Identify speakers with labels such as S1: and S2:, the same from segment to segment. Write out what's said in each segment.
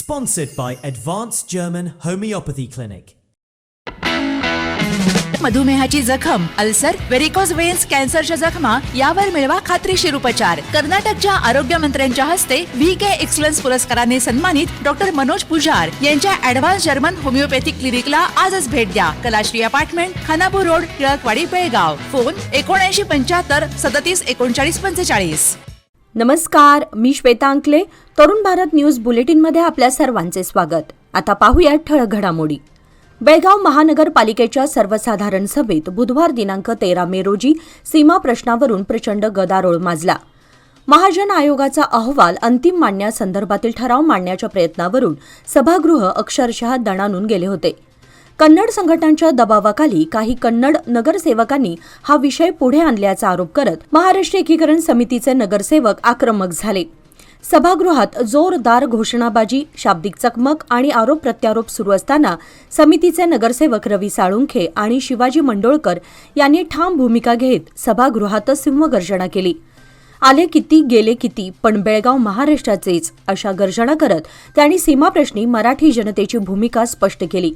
S1: Sponsored by Advanced German Homeopathy Clinic.
S2: मधुमेहाची जखम, ulcer, varicose veins, कॅन्सरच्या जखमा यावर मिळवा खात्रीशीर उपचार. कर्नाटकच्या आरोग्य मंत्र्यांच्या हस्ते VK एक्सलन्स पुरस्काराने सन्मानित डॉक्टर मनोज पुजार यांच्या ॲडव्हान्स जर्मन होमिओपॅथिक क्लिनिकला आजच भेट द्या. Kalashree apartment, Khanapur road, Tilakwadi, Belgaum. Phone 7975 37 39 45.
S3: नमस्कार, मी श्वेता अंकले. तरुण भारत न्यूज बुलेटिनमध्ये आपल्या सर्वांचे स्वागत. आता पाहूया ठळक घडामोडी. बेळगाव महानगरपालिकेच्या सर्वसाधारण सभेत बुधवार दिनांक 13 मे रोजी सीमा प्रश्नावरून प्रचंड गदारोळ माजला. महाजन आयोगाचा अहवाल अंतिम मांडण्यासंदर्भातील ठराव मांडण्याच्या प्रयत्नावरून सभागृह अक्षरशः दणाणून गेले होते. कन्नड संघटनांच्या दबावाखाली काही कन्नड नगरसेवकांनी हा विषय पुढे आणल्याचा आरोप करत महाराष्ट्र एकीकरण समितीचे नगरसेवक आक्रमक झाले. सभागृहात जोरदार घोषणाबाजी, शाब्दिक चकमक आणि आरोप प्रत्यारोप सुरू असताना समितीचे नगरसेवक रवी साळुंखे आणि शिवाजी मंडोळकर यांनी ठाम भूमिका घेत सभागृहातच सिंहगर्जना केली. आले किती गेले किती, पण बेळगाव महाराष्ट्राचेच, अशा गर्जना करत त्यांनी सीमाप्रश्नी मराठी जनतेची भूमिका स्पष्ट केली.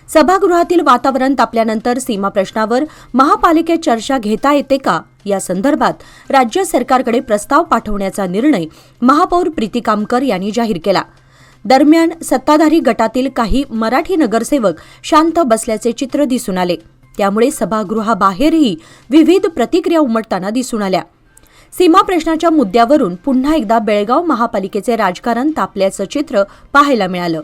S3: सभागृहातील वातावरण तापल्यानंतर सीमा प्रश्नावर महापालिकेत चर्चा घेता येते का या संदर्भात राज्य सरकारकडे प्रस्ताव पाठवण्याचा निर्णय महापौर प्रीती कामकर यांनी जाहीर केला. दरम्यान सत्ताधारी गटातील काही मराठी नगरसेवक शांत बसल्याचे चित्र दिसून आले. त्यामुळे सभागृहाबाहेरही विविध प्रतिक्रिया उमटताना दिसून आल्या. सीमा प्रश्नाच्या मुद्द्यावरून पुन्हा एकदा बेळगाव महापालिकेचे राजकारण तापल्याचं चित्र पाहायला मिळालं.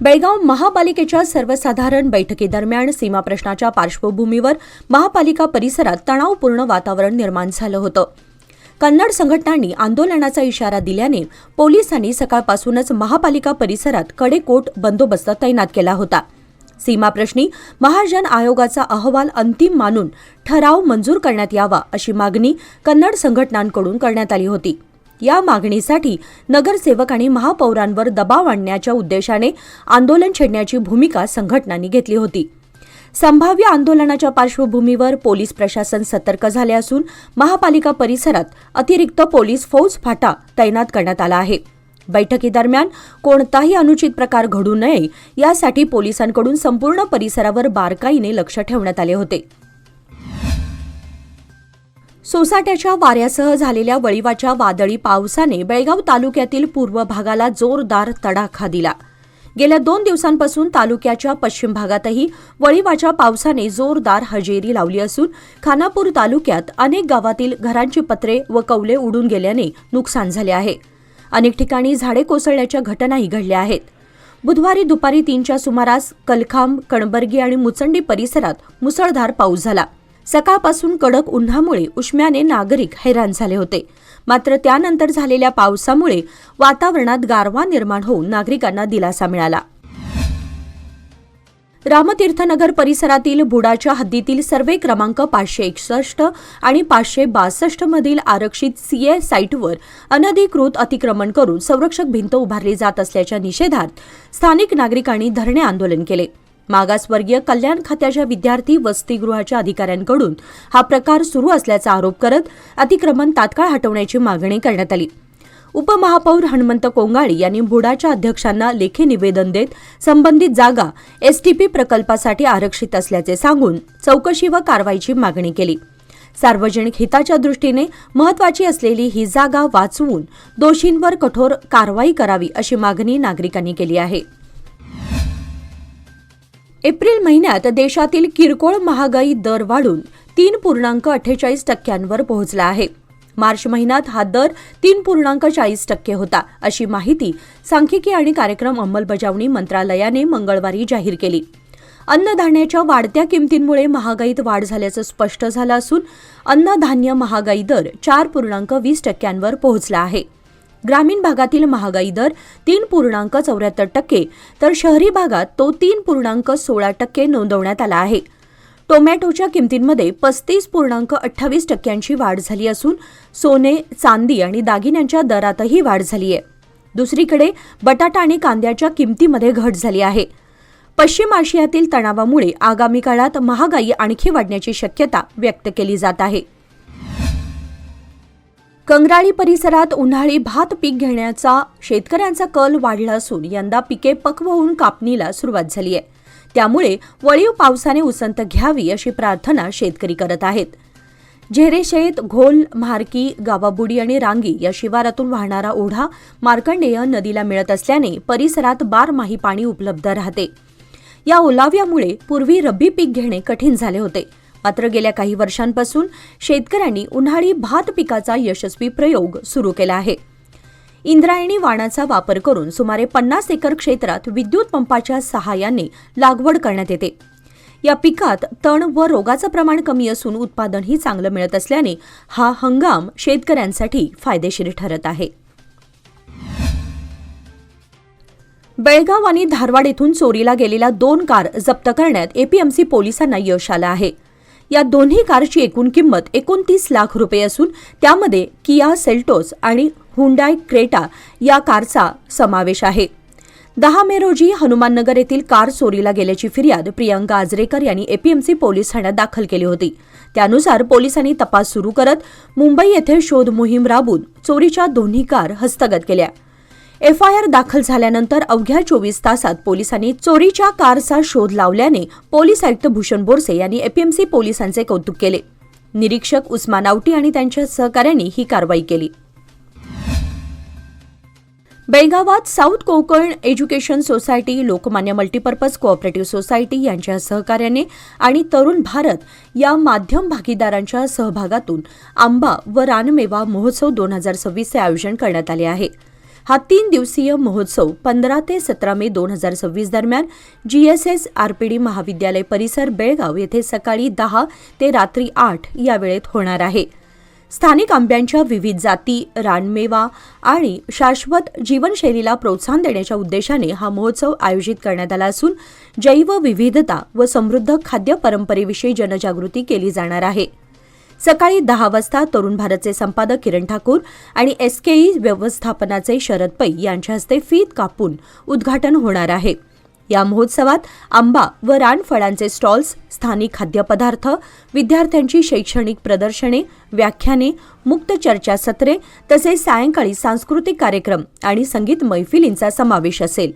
S3: बेळगाव महापालिकेच्या सर्वसाधारण बैठकीदरम्यान सीमा प्रश्नाच्या पार्श्वभूमीवर महापालिका परिसरात तणावपूर्ण वातावरण निर्माण झालं होतं. कन्नड संघटनांनी आंदोलनाचा इशारा दिल्याने पोलिसांनी सकाळपासूनच महापालिका परिसरात कडेकोट बंदोबस्त तैनात केला होता. सीमाप्रश्नी महाजन आयोगाचा अहवाल अंतिम मानून ठराव मंजूर करण्यात यावा अशी मागणी कन्नड संघटनांकडून करण्यात आली होती. या मागणीसाठी नगरसेवक आणि महापौरांवर दबाव आणण्याच्या उद्देशाने आंदोलन छेडण्याची भूमिका संघटनांनी घेतली होती. संभाव्य आंदोलनाच्या पार्श्वभूमीवर पोलीस प्रशासन सतर्क झाले असून महापालिका परिसरात अतिरिक्त पोलीस फौज फाटा तैनात करण्यात आला आहे. बैठकीदरम्यान कोणताही अनुचित प्रकार घडू नये यासाठी पोलिसांकडून संपूर्ण परिसरावर बारकाईने लक्ष ठेवण्यात आले होते. सोसाट्याच्या वाऱ्यासह झालेल्या वळिवाच्या वादळी पावसाने बेळगाव तालुक्यातील पूर्व भागाला जोरदार तडाखा दिला. गेल्या 2 दिवसांपासून तालुक्याच्या पश्चिम भागातही वळिवाच्या पावसाने जोरदार हजेरी लावली असून खानापूर तालुक्यात अनेक गावातील घरांची पत्रे व कौले उडून गेल्याने नुकसान झाले आहे. अनेक ठिकाणी झाडे कोसळल्याच्या घटनाही घडल्या आहेत. बुधवारी दुपारी 3च्या सुमारास कलखांब, कणबर्गी आणि मुचंडी परिसरात मुसळधार पाऊस झाला. सकाळपासून कडक उन्हामुळे उष्म्याने नागरिक हैराण झाले होते. मात्र त्यानंतर झालेल्या पावसामुळे वातावरणात गारवा निर्माण होऊन नागरिकांना दिलासा मिळाला. रामतीर्थनगर परिसरातील बुडाच्या हद्दीतील सर्वे क्रमांक 561 आणि 562 मधील आरक्षित सीए साईटवर अनधिकृत अतिक्रमण करून संरक्षक भिंत उभारली जात असल्याच्या निषेधार्थ स्थानिक नागरिकांनी धरणे आंदोलन केले. मागासवर्गीय कल्याण खात्याच्या विद्यार्थी वसतिगृहाच्या अधिकाऱ्यांकडून हा प्रकार सुरू असल्याचा आरोप करत अतिक्रमण तात्काळ हटवण्याची मागणी करण्यात आली. उपमहापौर हनुमंत कोंगाळी यांनी बुडाच्या अध्यक्षांना लेखी निवेदन देत संबंधित जागा STP प्रकल्पासाठी आरक्षित असल्याचे सांगून चौकशी व कारवाईची मागणी केली. सार्वजनिक हिताच्या दृष्टीने महत्त्वाची असलेली ही जागा वाचवून दोषींवर कठोर कारवाई करावी अशी मागणी नागरिकांनी केली आहे. एप्रिल महिन्यात देशातील किरकोळ महागाई दर वाढून 3.48% पोहोचला आहे. मार्च महिन्यात हा दर 3.40% होता, अशी माहिती सांख्यिकी आणि कार्यक्रम अंमलबजावणी मंत्रालयाने मंगळवारी जाहीर केली. अन्नधान्याच्या वाढत्या किमतींमुळे महागाईत वाढ झाल्याचं स्पष्ट झालं असून अन्नधान्य महागाई दर 4.20% पोहोचला आहे. ग्रामीण भागातील महागाई दर 3.74% तर शहरी भागात तो 3.16% नोंदवण्यात आला आहे. टोमॅटोच्या किमतींमध्ये 35.28% वाढ झाली असून सोने, चांदी आणि दागिन्यांच्या दरातही वाढ झाली आहे. दुसरीकडे बटाटा आणि कांद्याच्या किमतीमध्ये घट झाली आहे. पश्चिम आशियातील तणावामुळे आगामी काळात महागाई आणखी वाढण्याची शक्यता व्यक्त केली जात आहे. कंगराळी परिसरात उन्हाळी भात पीक घेण्याचा शेतकऱ्यांचा कल वाढला असून यंदा पिके पक्व होऊन कापणीला सुरुवात झाली आहे. त्यामुळे वळीव पावसाने उसंत घ्यावी अशी प्रार्थना शेतकरी करत आहेत. झेरेशेत, घोल, म्हारकी, गावाबुडी आणि रांगी या शिवारातून वाहणारा ओढा मार्कंडेय नदीला मिळत असल्याने परिसरात बारमाही पाणी उपलब्ध राहते. या ओलाव्यामुळे पूर्वी रब्बी पीक घेणे कठीण झाले होते. मात्र गेल्या काही वर्षांपासून शेतकऱ्यांनी उन्हाळी भात पिकाचा यशस्वी प्रयोग सुरू केला आहे. इंद्रायणी वाणाचा वापर करून सुमारे 50 एकर क्षेत्रात विद्युत पंपाच्या सहाय्याने लागवड करण्यात येते. या पिकात तण व रोगाचं प्रमाण कमी असून उत्पादनही चांगलं मिळत असल्याने हा हंगाम शेतकऱ्यांसाठी फायदेशीर ठरत आहे. बेळगाव आणि धारवाड येथून चोरीला गेलेल्या 2 कार जप्त करण्यात एपीएमसी पोलिसांना यश आलं आहे. या दोन्ही कारची एकूण किंमत 29 लाख रुपये असून त्यामध्ये किया सेल्टोस आणि हुंडाई क्रेटा या कारचा समावेश आहे. 10 मे रोजी हनुमाननगर येथील कार चोरीला गेल्याची फिर्याद प्रियंका आजरेकर यांनी एपीएमसी पोलीस ठाण्यात दाखल केली होती. त्यानुसार पोलिसांनी तपास सुरू करत मुंबई येथे शोध मोहीम राबवून चोरीच्या दोन्ही कार हस्तगत केल्या. एफआयआर दाखल झाल्यानंतर अवघ्या 24 तासात पोलिसांनी चोरीच्या कारचा शोध लावल्याने पोलीस आयुक्त भूषण बोरसे यांनी एपीएमसी पोलिसांचे कौतुक केले. निरीक्षक उस्मान आवटी आणि त्यांच्या सहकाऱ्यांनी ही कारवाई केली. बेळगावात south Konkan education society, Lokmanya multipurpose cooperative society यांच्या सहकार्याने आणि तरुण भारत या माध्यम भागीदारांच्या सहभागातून आंबा व रानमेवा महोत्सव 2026 चे आयोजन करण्यात आले आहे. हा 3 दिवसीय महोत्सव 15 ते 17 मे 2026 दरम्यान जीएसएस आरपीडी महाविद्यालय परिसर बेळगाव येथे सकाळी 10 ते रात्री 8 या वेळेत होणार आहे. स्थानिक आंब्यांच्या विविध जाती, रानमेवा आणि शाश्वत जीवनशैलीला प्रोत्साहन देण्याच्या उद्देशाने हा महोत्सव आयोजित करण्यात आला असून जैवविविधता व समृद्ध खाद्य परंपरेविषयी जनजागृती केली जाणार आहे. सकाळी 10 वाजता तरुण भारतचे संपादक किरण ठाकूर आणि एसकेई व्यवस्थापनाचे शरद पै यांच्या हस्ते फीत कापून उद्घाटन होणार आहे. या महोत्सवात आंबा व रानफळांचे स्टॉल्स, स्थानिक खाद्यपदार्थ, विद्यार्थ्यांची शैक्षणिक प्रदर्शने, व्याख्याने, मुक्त चर्चासत्रे तसेच सायंकाळी सांस्कृतिक कार्यक्रम आणि संगीत मैफिलींचा समावेश असेल.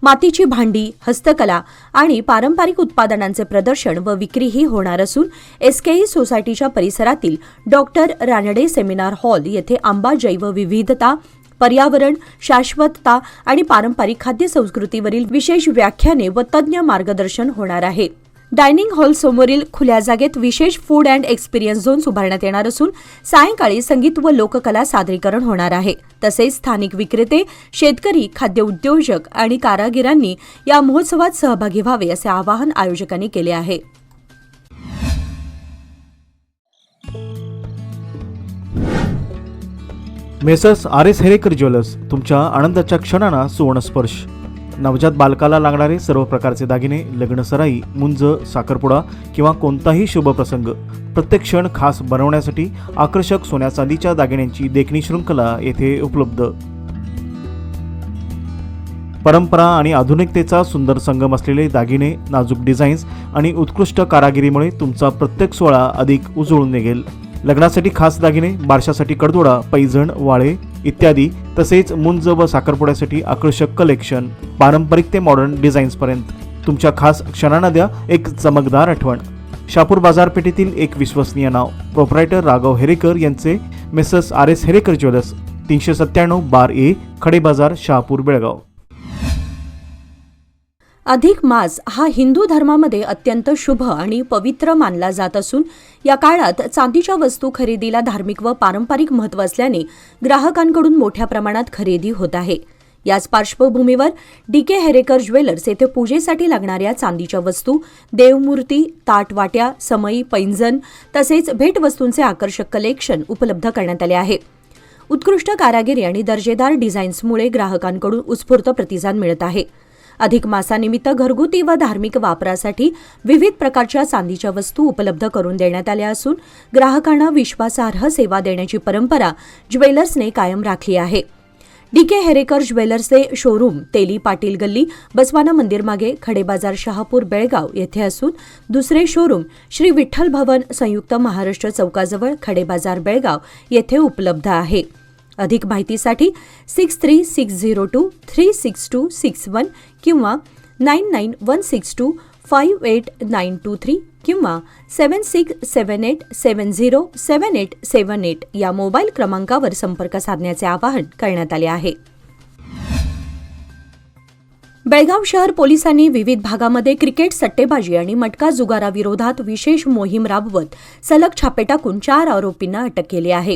S3: मातीची भांडी, हस्तकला आणि पारंपरिक उत्पादनांचे प्रदर्शन व विक्रीही होणार असून एसकेई सोसायटीच्या परिसरातील डॉक्टर रानडे सेमिनार हॉल येथे आंबा, जैवविविधता, पर्यावरण, शाश्वतता आणि पारंपरिक खाद्य संस्कृतीवरील विशेष व्याख्याने व तज्ज्ञ मार्गदर्शन होणार आहे. डायनिंग हॉल समोरील खुल्या जागेत विशेष फूड अँड एक्सपिरियन्स झोन उभारण्यात येणार असून सायंकाळी संगीत व लोककला सादरीकरण होणार आहे. तसेच स्थानिक विक्रेते, शेतकरी, खाद्य उद्योजक आणि कारागिरांनी या महोत्सवात सहभागी व्हावे असे आवाहन आयोजकांनी केले आहे.
S4: मेसर्स RS हेरेकर ज्वेलर्स तुमच्या आनंदाच्या क्षणांना सुवर्णस्पर्श. नवजात बालकाला लागणारे सर्व प्रकारचे दागिने, लग्नसराई, मुंज, साखरपुडा किंवा कोणताही शुभ प्रसंग प्रत्येक क्षण खास बनवण्यासाठी आकर्षक सोन्या चांदीच्या दागिन्यांची देखणी शृंखला येथे उपलब्ध. परंपरा आणि आधुनिकतेचा सुंदर संगम असलेले दागिने, नाजूक डिझाईन्स आणि उत्कृष्ट कारागिरीमुळे तुमचा प्रत्येक सोहळा अधिक उजळून निघेल. लग्नासाठी खास दागिने, बारशासाठी कडदोडा, पैजण, वाळे इत्यादी, तसेच मुंज व साखरपुड्यासाठी आकर्षक कलेक्शन, पारंपरिक ते मॉडर्न डिझाईन्सपर्यंत तुमच्या खास क्षणांना द्या एक चमकदार आठवण. शहापूर बाजारपेठेतील एक विश्वसनीय नाव, प्रोप्रायटर राघव हेरेकर यांचे मेसर्स RS हेरेकर ज्वेलर्स, 397 बार ए, खडे बाजार, शहापूर, बेळगाव.
S3: अधिक मास हा हिंदू धर्मामध्ये अत्यंत शुभ आणि पवित्र मानला जात असून या काळात चांदीच्या वस्तू खरेदीला धार्मिक व पारंपरिक महत्त्व असल्याने ग्राहकांकडून मोठ्या प्रमाणात खरेदी होत आहे. याच पार्श्वभूमीवर DK हेरेकर ज्वेलर्स येथे पूजेसाठी लागणाऱ्या चांदीच्या वस्तू, देवमूर्ती, ताटवाट्या, समई, पैंजण तसेच भेटवस्तूंचे आकर्षक कलेक्शन उपलब्ध करण्यात आले आहे. उत्कृष्ट कारागिरी आणि दर्जेदार डिझाईन्समुळे ग्राहकांकडून उत्स्फूर्त प्रतिसाद मिळत आहे. अधिक मासानिमित्त घरगुती व धार्मिक वापरासाठी विविध प्रकारच्या चांदीच्या वस्तू उपलब्ध करून देण्यात आल्या असून ग्राहकांना विश्वासार्ह सेवा देण्याची परंपरा ज्वेलर्सने कायम राखली आहे. DK हेरेकर ज्वेलर्सचे शोरूम तेली पाटील गल्ली बसवाना मंदिर मागे खडेबाजार शहापूर बेळगाव येथे असून दुसरे शोरूम श्री विठ्ठल भवन संयुक्त महाराष्ट्र चौकाजवळ खडेबाजार बेळगाव येथे उपलब्ध आहे. अधिक माहितीसाठी 6360236261 किंवा 9916258923 किंवा 7678707878 या मोबाईल क्रमांकावर संपर्क साधण्याचे आवाहन करण्यात आले आहे. बेळगाव शहर पोलिसांनी विविध भागामध्ये क्रिकेट सट्टेबाजी आणि मटका जुगाराविरोधात विशेष मोहीम राबवत सलग छापे टाकून 4 आरोपींना अटक केली आहे.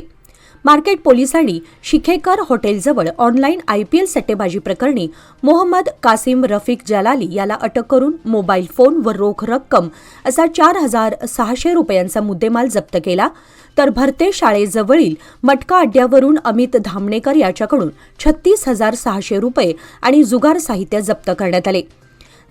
S3: मार्केट पोलिसांनी शिखेकर हॉटेलजवळ ऑनलाईन IPL सट्टेबाजी प्रकरणी मोहम्मद कासिम रफिक जलाली याला अटक करून मोबाईल फोन व रोख रक्कम असा 4,600 रुपयांचा मुद्देमाल जप्त केला, तर भरते शाळेजवळील मटका अड्ड्यावरून अमित धामणेकर याच्याकडून 36,600 रुपये आणि जुगार साहित्य जप्त करण्यात आले.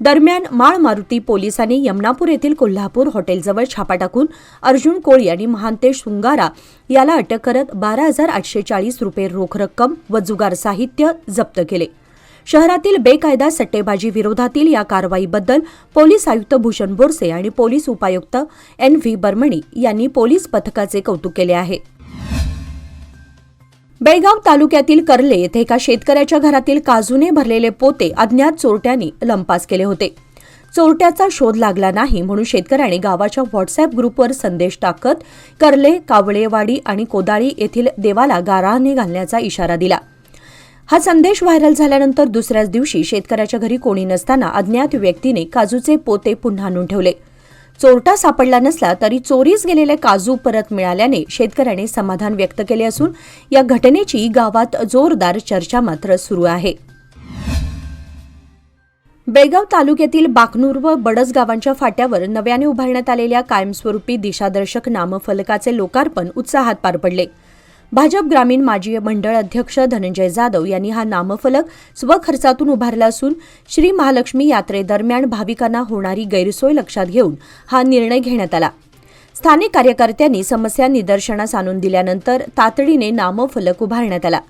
S3: दरम्यान माळ मारुती पोलिसांनी यमनापूर येथील कोल्हापूर हॉटेलजवळ छापा टाकून अर्जुन कोळी आणि महांतेश सुंगारा याला अटक करत 12,840 रुपये रोख रक्कम व जुगार साहित्य जप्त केले. शहरातील बेकायदा सट्टेबाजी विरोधातील या कारवाईबद्दल पोलीस आयुक्त भूषण बोरसे आणि पोलीस उपायुक्त NV बर्मणी यांनी पोलीस पथकाचे कौतुक केले आहे. बेळगाव तालुक्यातील कर्ले येथे एका शेतकऱ्याच्या घरातील काजूने भरलेले पोते अज्ञात चोरट्यांनी लंपास केले होते. चोरट्याचा शोध लागला नाही म्हणून शेतकऱ्याने गावाच्या व्हॉट्सअॅप ग्रुपवर संदेश टाकत कर्ले, कावळेवाडी आणि कोदाळी येथील देवाला गाराने घालण्याचा इशारा दिला. हा संदेश व्हायरल झाल्यानंतर दुसऱ्याच दिवशी शेतकऱ्याच्या घरी कोणी नसताना अज्ञात व्यक्तीने काजूचे पोते पुन्हा आणून ठेवले. चोरटा सापडला नसला तरी चोरीस गेलेले काजू परत मिळाल्याने शेतकऱ्याने समाधान व्यक्त केले असून या घटनेची गावात जोरदार चर्चा मात्र सुरू आहे. बेळगाव तालुक्यातील बाकनूर व बडस गावांच्या फाट्यावर नव्याने उभारण्यात आलेल्या कायमस्वरूपी दिशादर्शक नामफलकाचे लोकार्पण उत्साहात पार पडले. भाजप ग्रामीण माजी मंडळ अध्यक्ष धनंजय जाधव यांनी हा नामफलक स्वखर्चातून उभारला असून श्री महालक्ष्मी यात्रेदरम्यान भाविकांना होणारी गैरसोय लक्षात घेऊन हा निर्णय घेण्यात आला. स्थानिक कार्यकर्त्यांनी समस्या निदर्शनास आणून दिल्यानंतर तातडीने नामफलक उभारण्यात आला.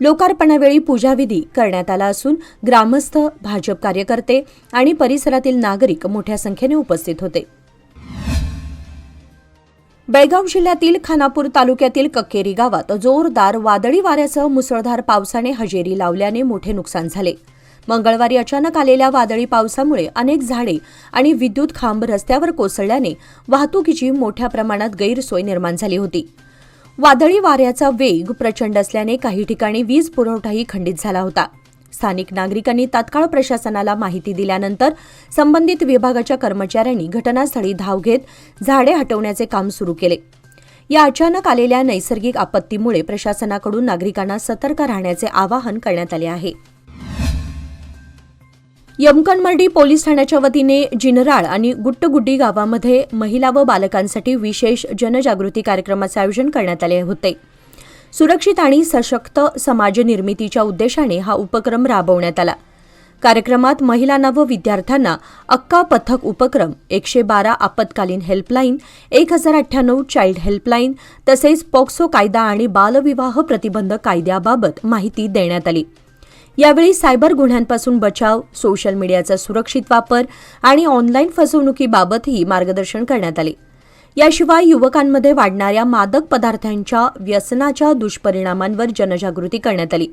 S3: लोकार्पणावेळी पूजाविधी करण्यात आला असून ग्रामस्थ, भाजप कार्यकर्ते आणि परिसरातील नागरिक मोठ्या संख्येने उपस्थित होते. बेळगाव जिल्ह्यातील खानापूर तालुक्यातील कक्केरी गावात जोरदार वादळी वाऱ्यासह मुसळधार पावसाने हजेरी लावल्याने मोठे नुकसान झाले. मंगळवारी अचानक आलेल्या वादळी पावसामुळे अनेक झाडे आणि विद्युत खांब रस्त्यावर कोसळल्याने वाहतुकीची मोठ्या प्रमाणात गैरसोय निर्माण झाली होती. वादळी वाऱ्याचा वेग प्रचंड असल्याने काही ठिकाणी वीज पुरवठाही खंडित झाला होता. स्थानिक नागरिकांनी तात्काळ प्रशासनाला माहिती दिल्यानंतर संबंधित विभागाच्या कर्मचाऱ्यांनी घटनास्थळी धाव घेत झाडे हटवण्याचे काम सुरू केले. या अचानक आलेल्या नैसर्गिक आपत्तीमुळे प्रशासनाकडून नागरिकांना सतर्क राहण्याचे आवाहन करण्यात आले आहे. यमकनमर्डी पोलीस ठाण्याच्या वतीने जिनराळ आणि गुट्टगुड्डी गावामध्ये महिला व बालकांसाठी विशेष जनजागृती कार्यक्रमाचे आयोजन करण्यात आले होते. सुरक्षित आणि सशक्त समाज निर्मितीच्या उद्देशाने हा उपक्रम राबवण्यात आला. कार्यक्रमात महिलांना व विद्यार्थ्यांना अक्का पथक उपक्रम, 112 आपत्कालीन हेल्पलाईन, 1098 चाइल्ड हेल्पलाईन तसेच पॉक्सो कायदा आणि बालविवाह प्रतिबंध कायद्याबाबत माहिती देण्यात आली. यावेळी सायबर गुन्ह्यांपासून बचाव, सोशल मीडियाचा सुरक्षित वापर आणि ऑनलाईन फसवणुकीबाबतही मार्गदर्शन करण्यात आले. याशिवाय युवकांमध्ये वाढणाऱ्या मादक पदार्थांच्या व्यसनाच्या दुष्परिणामांवर जनजागृती करण्यात आली.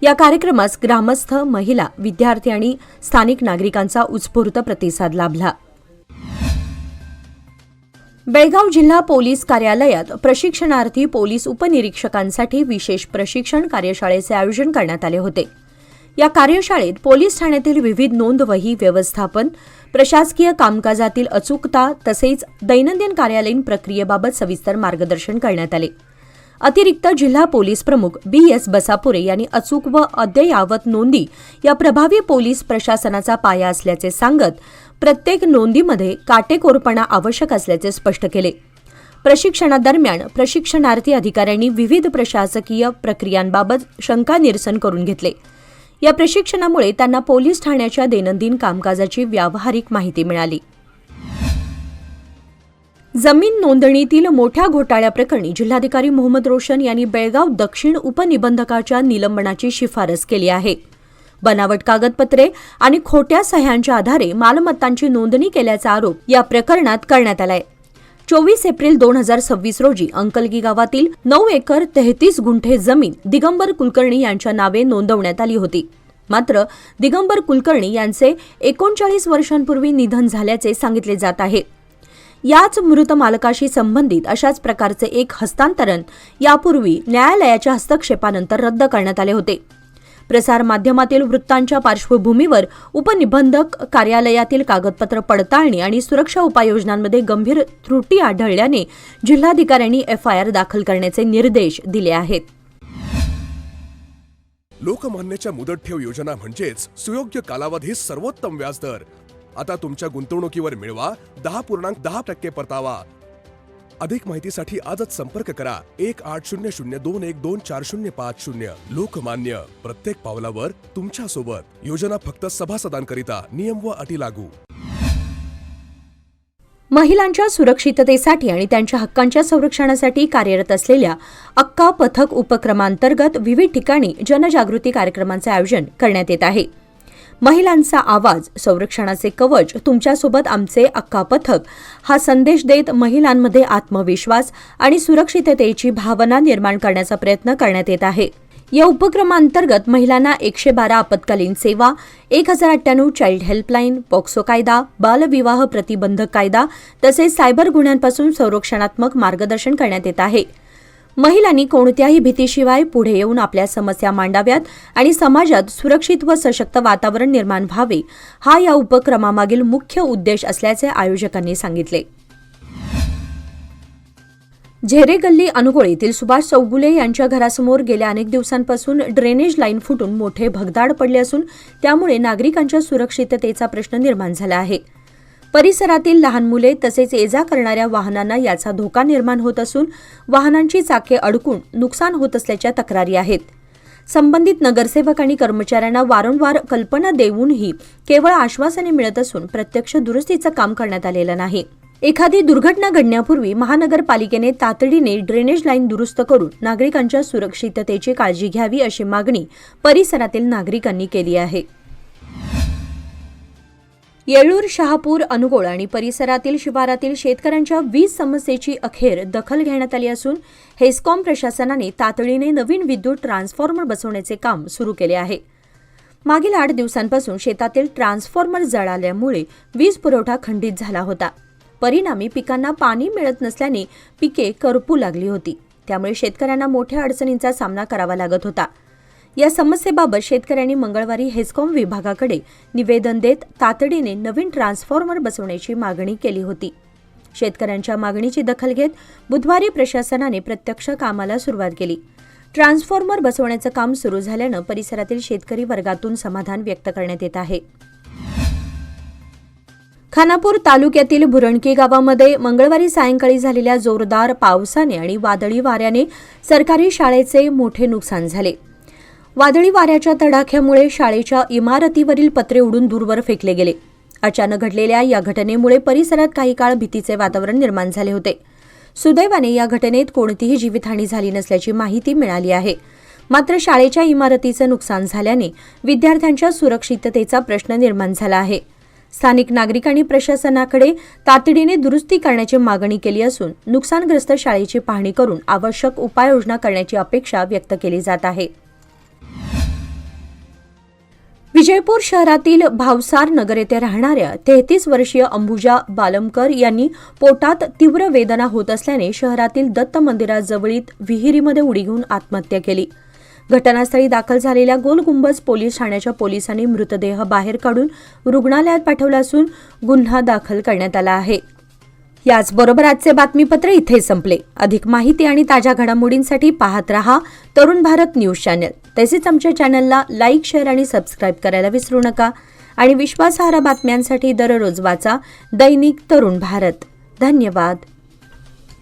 S3: या कार्यक्रमास ग्रामस्थ, महिला, विद्यार्थी आणि स्थानिक नागरिकांचा उत्स्फूर्त प्रतिसाद लाभला. बेळगाव जिल्हा पोलीस कार्यालयात प्रशिक्षणार्थी पोलीस उपनिरीक्षकांसाठी विशेष प्रशिक्षण कार्यशाळेचे आयोजन करण्यात आले होते. या कार्यशाळेत पोलीस ठाण्यातील विविध नोंदवही व्यवस्थापन, प्रशासकीय कामकाजातील अचूकता तसेच दैनंदिन कार्यालयीन प्रक्रियेबाबत सविस्तर मार्गदर्शन करण्यात आले. अतिरिक्त जिल्हा पोलीस प्रमुख BS बसापुरे यांनी अचूक व अद्ययावत नोंदी या प्रभावी पोलीस प्रशासनाचा पाया असल्याचे सांगत प्रत्येक नोंदीमध्ये काटेकोरपणा आवश्यक असल्याचे स्पष्ट केले. प्रशिक्षणादरम्यान प्रशिक्षणार्थी अधिकाऱ्यांनी विविध प्रशासकीय प्रक्रियांबाबत शंका निरसन करून घेतले. या प्रशिक्षणामुळे त्यांना पोलीस ठाण्याच्या दैनंदिन कामकाजाची व्यावहारिक माहिती मिळाली. जमीन नोंदणीतील मोठ्या घोटाळ्याप्रकरणी जिल्हाधिकारी मोहम्मद रोशन यांनी बेळगाव दक्षिण उपनिबंधकाच्या निलंबनाची शिफारस केली आहे. बनावट कागदपत्रे आणि खोट्या सह्यांच्या आधारे मालमत्तांची नोंदणी केल्याचा आरोप या प्रकरणात करण्यात आलाय. 24 एप्रिल 2026 रोजी अंकलगी गावातील 9 एकर 33 गुंठे जमीन दिगंबर कुलकर्णी यांच्या नावे नोंदवण्यात आली होती. मात्र दिगंबर कुलकर्णी यांचे 39 वर्षांपूर्वी निधन झाल्याचे सांगितले जात आहे. याच मृत मालकाशी संबंधित अशाच प्रकारचे एक हस्तांतरण यापूर्वी न्यायालयाच्या हस्तक्षेपानंतर रद्द करण्यात आले होते. प्रसारमाध्यमातील वृत्तांच्या पार्श्वभूमीवर उपनिबंधक कार्यालयातील कागदपत्र पडताळणी आणि सुरक्षा उपाययोजनांमध्ये गंभीर त्रुटी आढळल्याने जिल्हाधिकाऱ्यांनी एफआयआर दाखल करण्याचे निर्देश दिले आहेत.
S5: लोकमान्यच्या मुदत ठेव योजना म्हणजेच सुयोग्य कालावधीत सर्वोत्तम व्याजदर. आता तुमच्या गुंतवणुकीवर मिळवा 10.10% परतावा. अधिक माहितीसाठी आजच संपर्क करा 1800212450. लोकमान्य, प्रत्येक पावलावर तुमच्या सोबत. योजना फक्त सभासदांकरिता. नियम व अटी लागू.
S3: महिलांच्या सुरक्षिततेसाठी आणि त्यांच्या हक्कांच्या संरक्षणासाठी कार्यरत असलेल्या अक्का पथक उपक्रमांतर्गत विविध ठिकाणी जनजागृती कार्यक्रमांचे आयोजन करण्यात येत आहे. महिलांचा आवाज, संरक्षणाचे कवच, तुमच्यासोबत आमचे अक्का पथक हा संदेश देत महिलांमध्ये आत्मविश्वास आणि सुरक्षिततेची भावना निर्माण करण्याचा प्रयत्न करण्यात येत आहे. या उपक्रमांतर्गत महिलांना 112 आपत्कालीन सेवा, 1098 चाइल्ड हेल्पलाईन, पॉक्सो कायदा, बालविवाह प्रतिबंधक कायदा तसेच सायबर गुन्ह्यांपासून संरक्षणात्मक मार्गदर्शन करण्यात येत आहे. महिलांनी कोणत्याही भीतीशिवाय पुढे येऊन आपल्या समस्या मांडाव्यात आणि समाजात सुरक्षित व सशक्त वातावरण निर्माण व्हावे, हा या उपक्रमामागील मुख्य उद्देश असल्याचे आयोजकांनी सांगितले. झेरे गल्ली अनुगोळ येथील सुभाष चौगुले यांच्या घरासमोर गेल्या अनेक दिवसांपासून ड्रेनेज लाईन फुटून मोठे भगदाड पडले असून त्यामुळे नागरिकांच्या सुरक्षिततेचा प्रश्न निर्माण झाला आहे. परिसरातील लहान मुले तसेच ये-जा करणाऱ्या वाहनांना याचा धोका निर्माण होत असून वाहनांची चाके अडकून नुकसान होत असल्याच्या तक्रारी आहेत. संबंधित नगरसेवक आणि कर्मचाऱ्यांना वारंवार कल्पना देऊनही केवळ आश्वासने मिळत असून प्रत्यक्ष दुरुस्तीचं काम करण्यात आलेलं नाही. एखादी दुर्घटना घडण्यापूर्वी महानगरपालिकेने तातडीने ड्रेनेज लाईन दुरुस्त करून नागरिकांच्या सुरक्षिततेची काळजी घ्यावी अशी मागणी परिसरातील नागरिकांनी केली आहे. येळूर, शहापूर, अनुगोळ आणि परिसरातील शिवारातील शेतकऱ्यांच्या वीज समस्येची अखेर दखल घेण्यात आली असून हेस्कॉम प्रशासनाने तातडीने नवीन विद्युत ट्रान्सफॉर्मर बसवण्याचे काम सुरू केले आहे. मागील 8 दिवसांपासून शेतातील ट्रान्सफॉर्मर जळाल्यामुळे वीज पुरवठा खंडित झाला होता. परिणामी पिकांना पाणी मिळत नसल्याने पिके करपू लागली होती. त्यामुळे शेतकऱ्यांना मोठ्या अडचणींचा सामना करावा लागत होता. या समस्येबाबत शेतकऱ्यांनी मंगळवारी हेस्कॉम विभागाकडे निवेदन देत तातडीने नवीन ट्रान्सफॉर्मर बसवण्याची मागणी केली होती. शेतकऱ्यांच्या मागणीची दखल घेत बुधवारी प्रशासनाने प्रत्यक्ष कामाला सुरुवात केली. ट्रान्सफॉर्मर बसवण्याचं काम सुरू झाल्यानं परिसरातील शेतकरी वर्गातून समाधान व्यक्त करण्यात येत आहे. खानापूर तालुक्यातील बुरणकी गावामध्ये मंगळवारी सायंकाळी झालेल्या जोरदार पावसाने आणि वादळी वाऱ्याने सरकारी शाळेचे मोठे नुकसान झाले. वादळी वाऱ्याच्या तडाख्यामुळे शाळेच्या इमारतीवरील पत्रे उडून दूरवर फेकले गेले. अचानक घडलेल्या या घटनेमुळे परिसरात काही काळ भीतीचे वातावरण निर्माण झाले होते. सुदैवाने या घटनेत कोणतीही जीवितहानी झाली नसल्याची माहिती मिळाली आहे. मात्र शाळेच्या इमारतीचे नुकसान झाल्याने विद्यार्थ्यांच्या सुरक्षिततेचा प्रश्न निर्माण झाला आहे. स्थानिक नागरिकांनी प्रशासनाकडे तातडीने दुरुस्ती करण्याची मागणी केली असून नुकसानग्रस्त शाळेची पाहणी करून आवश्यक उपाययोजना करण्याची अपेक्षा व्यक्त केली जात आहे. विजयपूर शहरातील भावसार नगर येथे राहणाऱ्या 33 वर्षीय अंबुजा बालमकर यांनी पोटात तीव्र वेदना होत असल्याने शहरातील दत्त मंदिराजवळील विहिरीमध्ये उडी घेऊन आत्महत्या केली. घटनास्थळी दाखल झालेल्या गोलगुंबज पोलीस ठाण्याच्या पोलिसांनी मृतदेह बाहेर काढून रुग्णालयात पाठवला असून गुन्हा दाखल करण्यात आला आहे. याचबरोबर आजचे बातमीपत्र इथे संपले. अधिक माहिती आणि ताज्या घडामोडींसाठी पाहत रहा तरुण भारत न्यूज चॅनल. तसेच आमच्या चॅनलला लाईक, शेअर आणि सबस्क्राईब करायला विसरू नका. आणि विश्वासार्ह बातम्यांसाठी दररोज वाचा दैनिक तरुण भारत. धन्यवाद.